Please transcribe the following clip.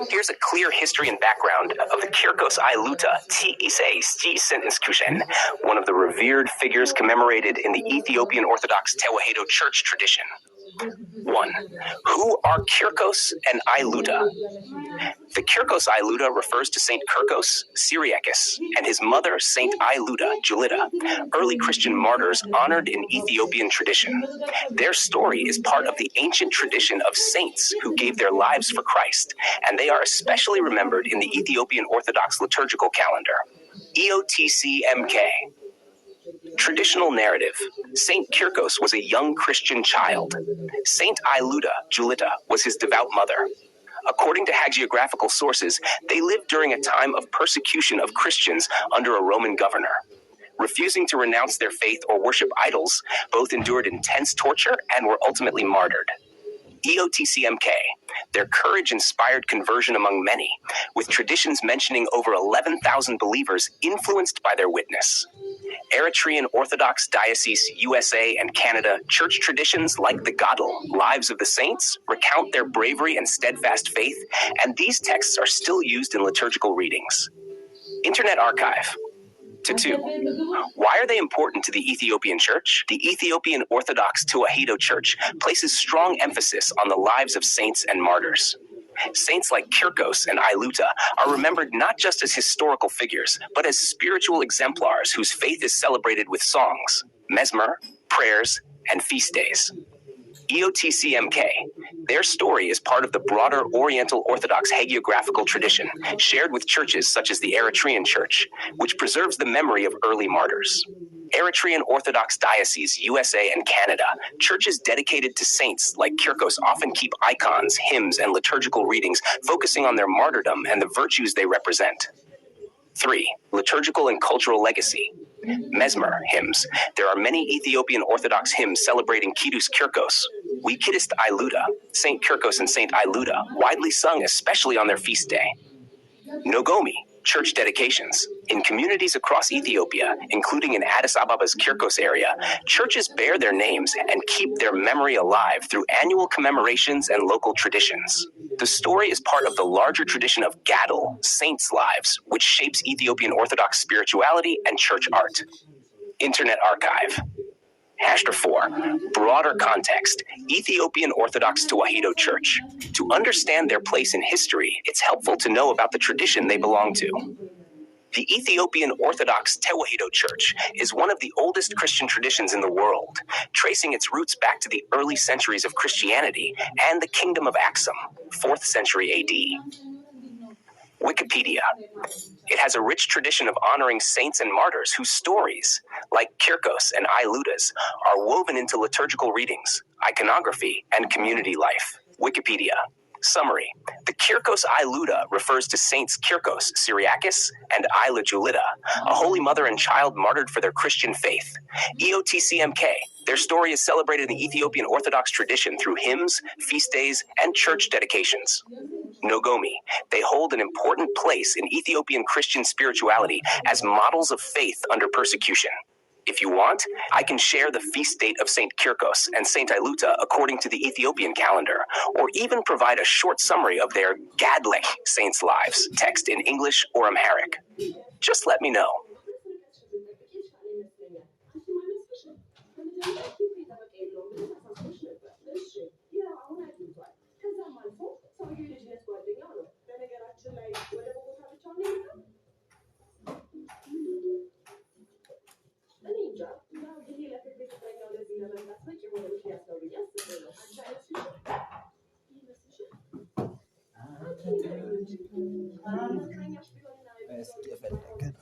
Here's a clear history and background of the Kirkos Ailuta T-Isei Sti-Sent-Iskushen, one of the revered figures commemorated in the Ethiopian Orthodox Tewahedo Church tradition. 1. Who are Kirkos and Ailuta? The Kirkos Ailuta refers to Saint Kirkos Cyriacus and his mother Saint Ailuta Julita, early Christian martyrs honored in Ethiopian tradition. Their story is part of the ancient tradition of saints who gave their lives for Christ, and they are especially remembered in the Ethiopian Orthodox liturgical calendar. EOTC-MK. Traditional narrative. Saint Kirkos was a young Christian child. Saint Ailuta Julita was his devout mother. According to hagiographical sources, they lived during a time of persecution of Christians under a Roman governor. Refusing to renounce their faith or worship idols, both endured intense torture and were ultimately martyred. EOTC-MK. Their courage inspired conversion among many, with traditions mentioning over 11,000 believers influenced by their witness. Eritrean Orthodox Diocese USA and Canada church traditions like the Gadol, Lives of the Saints, recount their bravery and steadfast faith, and these texts are still used in liturgical readings. Internet Archive. 2. Why are they important to the Ethiopian Church? The Ethiopian Orthodox Tewahedo Church places strong emphasis on the lives of saints and martyrs. Saints like Kirkos and Ailuta are remembered not just as historical figures, but as spiritual exemplars whose faith is celebrated with songs, mezmor, prayers, and feast days. EOTC-MK. Their story is part of the broader Oriental Orthodox hagiographical tradition, shared with churches such as the Eritrean Church, which preserves the memory of early martyrs. Eritrean Orthodox Diocese USA and Canada, churches dedicated to saints like Kirkos often keep icons, hymns, and liturgical readings focusing on their martyrdom and the virtues they represent. 3. Liturgical and cultural legacy. Mezmor hymns. There are many Ethiopian Orthodox hymns celebrating Kiddush Kirkos. We Kiddushed Ailuta, Saint Kirkos and Saint Ailuta, widely sung especially on their feast day. Nogomi, church dedications. In communities across Ethiopia, including in Addis Ababa's Kirkos area, churches bear their names and keep their memory alive through annual commemorations and local traditions. The story is part of the larger tradition of Gadol, saints' lives, which shapes Ethiopian Orthodox spirituality and church art. Internet Archive. #4. Broader context. Ethiopian Orthodox Tewahedo Church. To understand their place in history, it's helpful to know about the tradition they belong to. The Ethiopian Orthodox Tewahedo Church is one of the oldest Christian traditions in the world, tracing its roots back to the early centuries of Christianity and the Kingdom of Aksum, 4th century AD. Wikipedia. It has a rich tradition of honoring saints and martyrs whose stories, like Kirkos and Ailuta's, are woven into liturgical readings, iconography, and community life. Wikipedia. Summary. The Kirkos Ailuta refers to Saints Kirkos Cyriacus and Aila Julita, a holy mother and child martyred for their Christian faith. EOTC-MK. Their story is celebrated in the Ethiopian Orthodox tradition through hymns, feast days, and church dedications. Nogomi. They hold an important place in Ethiopian Christian spirituality as models of faith under persecution. If you want, I can share the feast date of Saint Kirkos and Saint Ailuta according to the Ethiopian calendar, or even provide a short summary of their Gadle saints' lives, text in English or Amharic. Just let me know. Good.